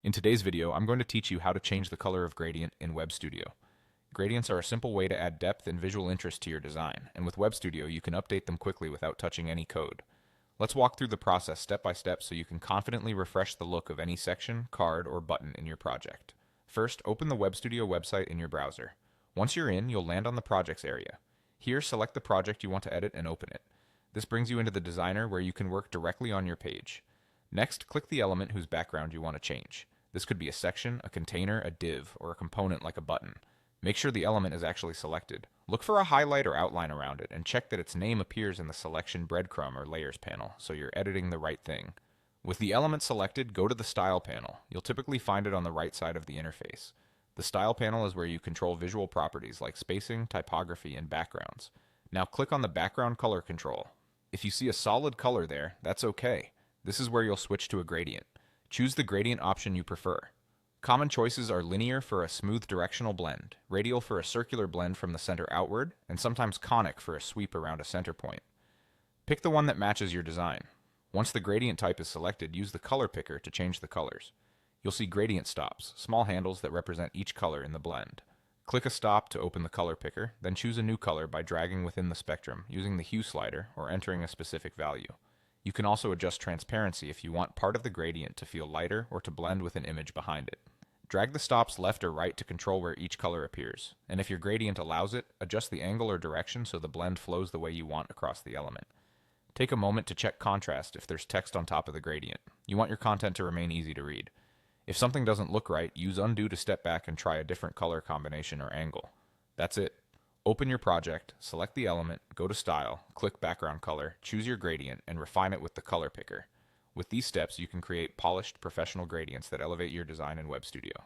In today's video, I'm going to teach you how to change the color of gradient in Webstudio. Gradients are a simple way to add depth and visual interest to your design, and with Webstudio you can update them quickly without touching any code. Let's walk through the process step by step so you can confidently refresh the look of any section, card, or button in your project. First, open the Webstudio website in your browser. Once you're in, you'll land on the Projects area. Here, select the project you want to edit and open it. This brings you into the Designer where you can work directly on your page. Next, click the element whose background you want to change. This could be a section, a container, a div, or a component like a button. Make sure the element is actually selected. Look for a highlight or outline around it, and check that its name appears in the Selection breadcrumb or Layers panel, so you're editing the right thing. With the element selected, go to the Style panel. You'll typically find it on the right side of the interface. The Style panel is where you control visual properties like spacing, typography, and backgrounds. Now click on the Background Color control. If you see a solid color there, that's okay. This is where you'll switch to a gradient. Choose the gradient option you prefer. Common choices are linear for a smooth directional blend, radial for a circular blend from the center outward, and sometimes conic for a sweep around a center point. Pick the one that matches your design. Once the gradient type is selected, use the color picker to change the colors. You'll see gradient stops, small handles that represent each color in the blend. Click a stop to open the color picker, then choose a new color by dragging within the spectrum using the hue slider or entering a specific value. You can also adjust transparency if you want part of the gradient to feel lighter or to blend with an image behind it. Drag the stops left or right to control where each color appears, and if your gradient allows it, adjust the angle or direction so the blend flows the way you want across the element. Take a moment to check contrast if there's text on top of the gradient. You want your content to remain easy to read. If something doesn't look right, use undo to step back and try a different color combination or angle. That's it. Open your project, select the element, go to Style, click Background Color, choose your gradient, and refine it with the color picker. With these steps, you can create polished, professional gradients that elevate your design in Webstudio.